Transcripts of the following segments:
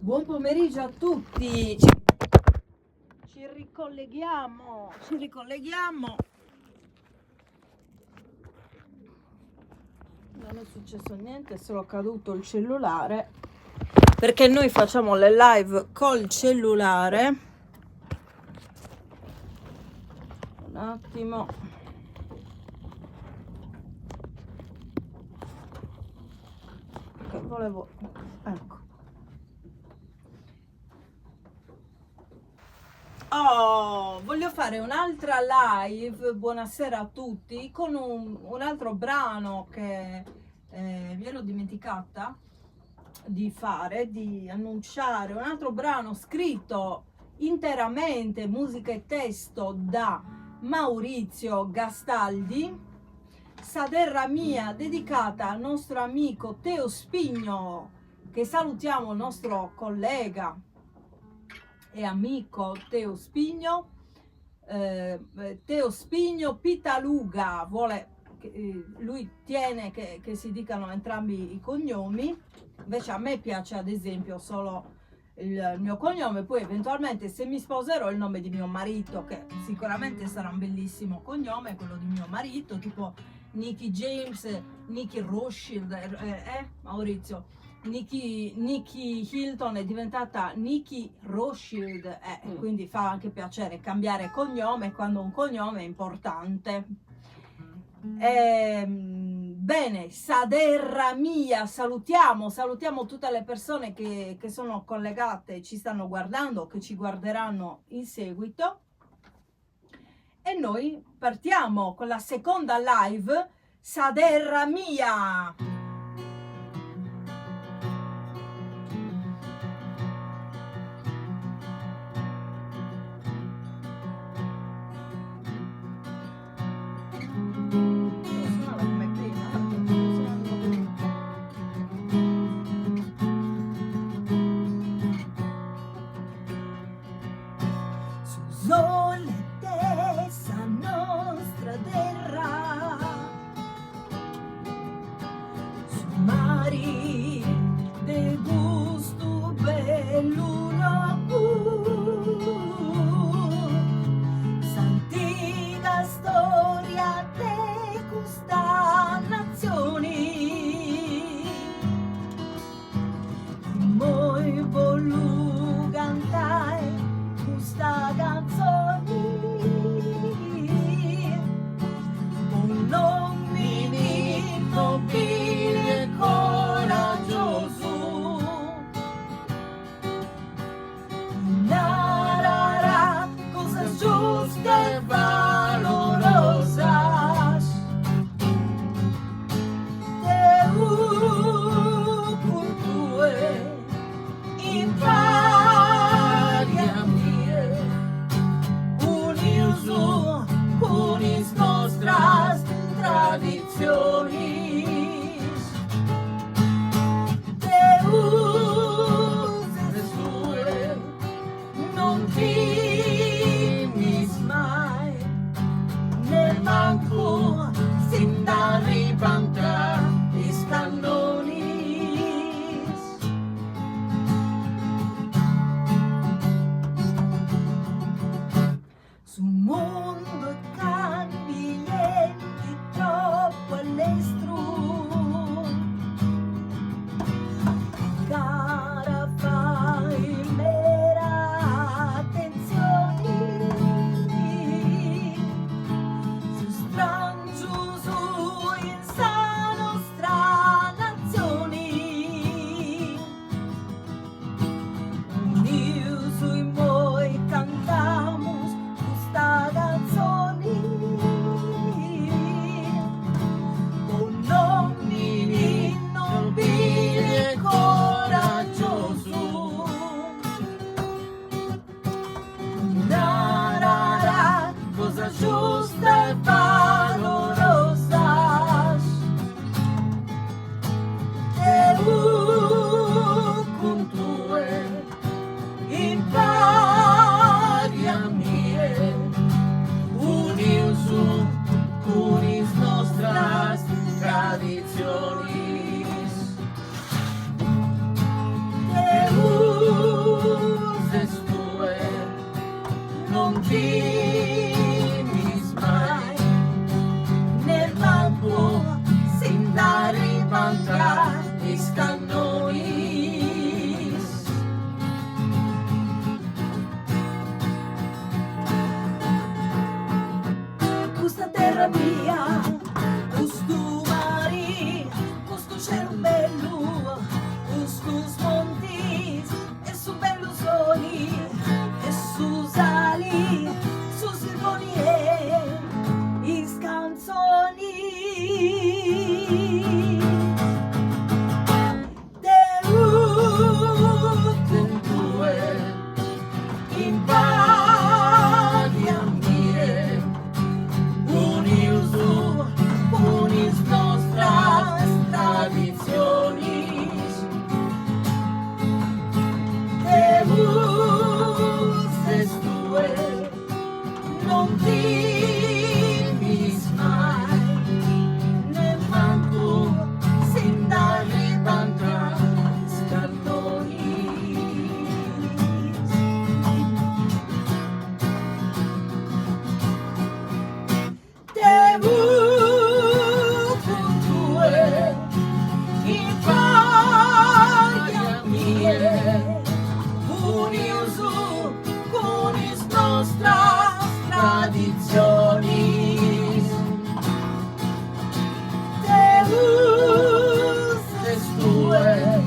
Buon pomeriggio a tutti. Ci ricolleghiamo. Non è successo niente, è solo caduto il cellulare. Perché noi facciamo le live col cellulare. Un attimo. Che volevo. Ecco. Voglio fare un'altra live, buonasera a tutti, con un altro brano che mi ero dimenticata di annunciare, un altro brano scritto interamente, musica e testo da Maurizio Gastaldi, Saderra mia, dedicata al nostro amico Teo Spigno, che salutiamo, il nostro collega e amico Teo Spigno. Teo Spigno Pitaluga vuole, lui tiene che si dicano entrambi i cognomi, invece a me piace ad esempio solo il mio cognome, poi eventualmente se mi sposerò il nome di mio marito, che sicuramente sarà un bellissimo cognome, quello di mio marito, tipo Nicky James, Nicky Rothschild, Maurizio, Nicky Hilton è diventata Nicky Rothschild, quindi fa anche piacere cambiare cognome quando un cognome è importante. Bene, Saderra mia, salutiamo tutte le persone che sono collegate, ci stanno guardando, che ci guarderanno in seguito, e noi partiamo con la seconda live, Saderra mia. tradiciones. questa terra mia, questo mare, questo cielo bello, questo monti e su bello soli e su sali, su silvoni e i canzoni. Non dimis mai, ne manco sin dare tantra scaldoni. Te con tue in paglia mie, uniuso con is nostra tradizioni, te uses tue,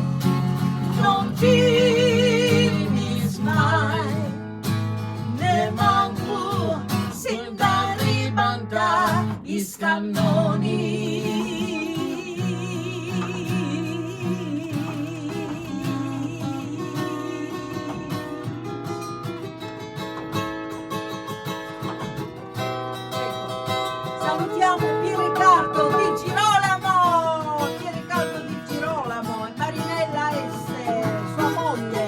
non finis mai, ne manco sin da ribandare i scannoni. Salutiamo Pier Riccardo di Girolamo, Pier Riccardo di Girolamo e Marinella S, sua moglie.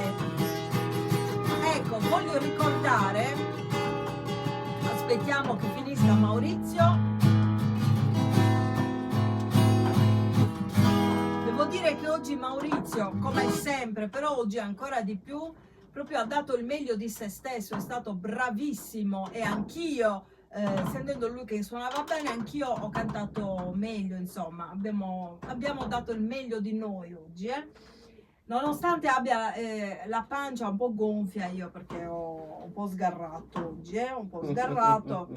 Ecco, voglio ricordare, aspettiamo che finisca Maurizio. Devo dire che oggi Maurizio, come sempre, però oggi ancora di più, proprio ha dato il meglio di se stesso, è stato bravissimo e anch'io. Sentendo lui che suonava bene, anch'io ho cantato meglio, insomma, abbiamo dato il meglio di noi oggi, nonostante abbia la pancia un po' gonfia io, perché ho un po' sgarrato oggi, un po' sgarrato,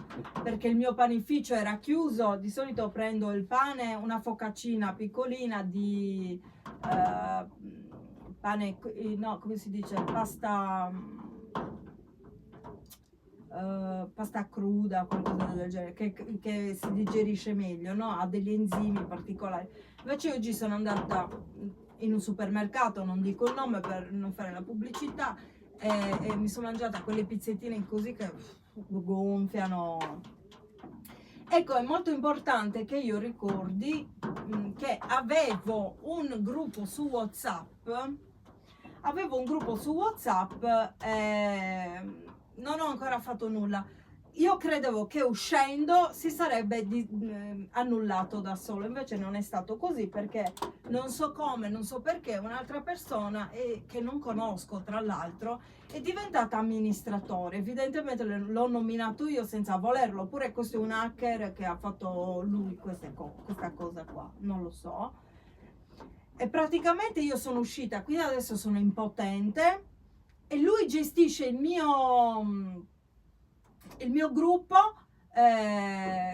perché il mio panificio era chiuso. Di solito prendo il pane, una focaccina piccolina di pane, no, come si dice, pasta cruda, qualcosa del genere, che si digerisce meglio, no? Ha degli enzimi particolari. Invece oggi sono andata in un supermercato, non dico il nome per non fare la pubblicità, e mi sono mangiata quelle pizzettine così che gonfiano. Ecco, è molto importante che io ricordi che avevo un gruppo su WhatsApp, non ho ancora fatto nulla. Io credevo che uscendo si sarebbe annullato da solo, invece non è stato così, perché non so come, non so perché, un'altra persona che non conosco tra l'altro è diventata amministratore. Evidentemente l'ho nominato io senza volerlo, oppure questo è un hacker che ha fatto lui questa cosa qua, non lo so. E praticamente io sono uscita, quindi adesso sono impotente. E lui gestisce il mio gruppo,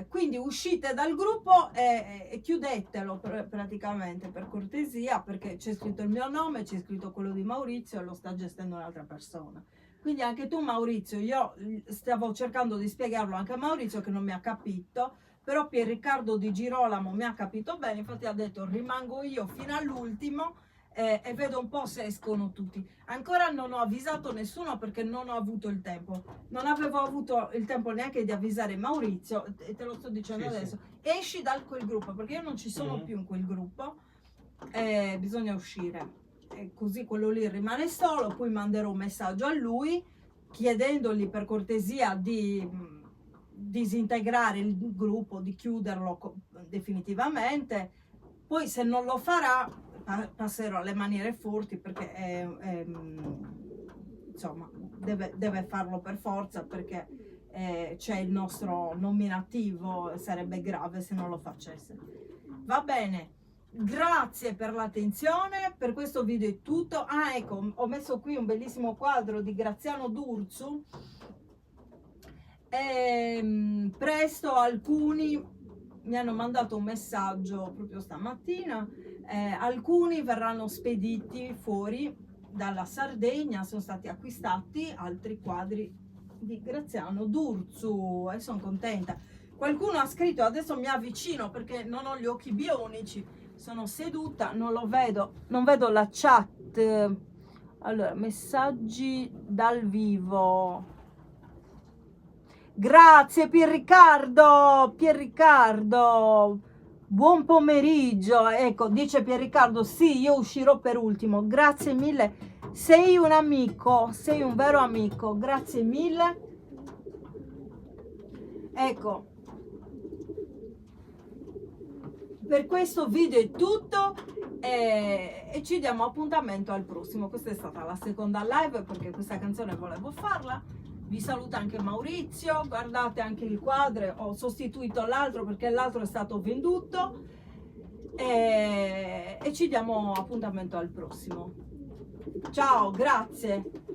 quindi uscite dal gruppo e chiudetelo praticamente, per cortesia, perché c'è scritto il mio nome, c'è scritto quello di Maurizio e lo sta gestendo un'altra persona. Quindi anche tu, Maurizio, io stavo cercando di spiegarlo anche a Maurizio che non mi ha capito, però Pier Riccardo di Girolamo mi ha capito bene, infatti ha detto rimango io fino all'ultimo. E vedo un po' se escono tutti. Ancora non ho avvisato nessuno perché non ho avuto il tempo. Non avevo avuto il tempo neanche di avvisare Maurizio, e te lo sto dicendo adesso. Sì. Esci da quel gruppo, perché io non ci sono più in quel gruppo. Bisogna uscire. Così quello lì rimane solo. Poi manderò un messaggio a lui chiedendogli per cortesia di disintegrare il gruppo, di chiuderlo definitivamente. Poi se non lo farà passerò alle maniere forti, perché insomma deve farlo per forza, perché c'è il nostro nominativo, sarebbe grave se non lo facesse. Va bene, grazie per l'attenzione, per questo video è tutto. Ecco, ho messo qui un bellissimo quadro di Graziano D'Urso, Presto alcuni mi hanno mandato un messaggio proprio stamattina, alcuni verranno spediti fuori dalla Sardegna, sono stati acquistati altri quadri di Graziano D'Urzu e sono contenta. Qualcuno ha scritto, adesso mi avvicino perché non ho gli occhi bionici, sono seduta, non lo vedo, non vedo la chat. Allora, messaggi dal vivo. Grazie Pierriccardo, buon pomeriggio. Ecco, dice Pierriccardo, sì, io uscirò per ultimo. Grazie mille, sei un amico, sei un vero amico, grazie mille. Ecco, per questo video è tutto e ci diamo appuntamento al prossimo. Questa è stata la seconda live perché questa canzone volevo farla. Vi saluta anche Maurizio, guardate anche il quadro, ho sostituito l'altro perché l'altro è stato venduto e ci diamo appuntamento al prossimo. Ciao, grazie.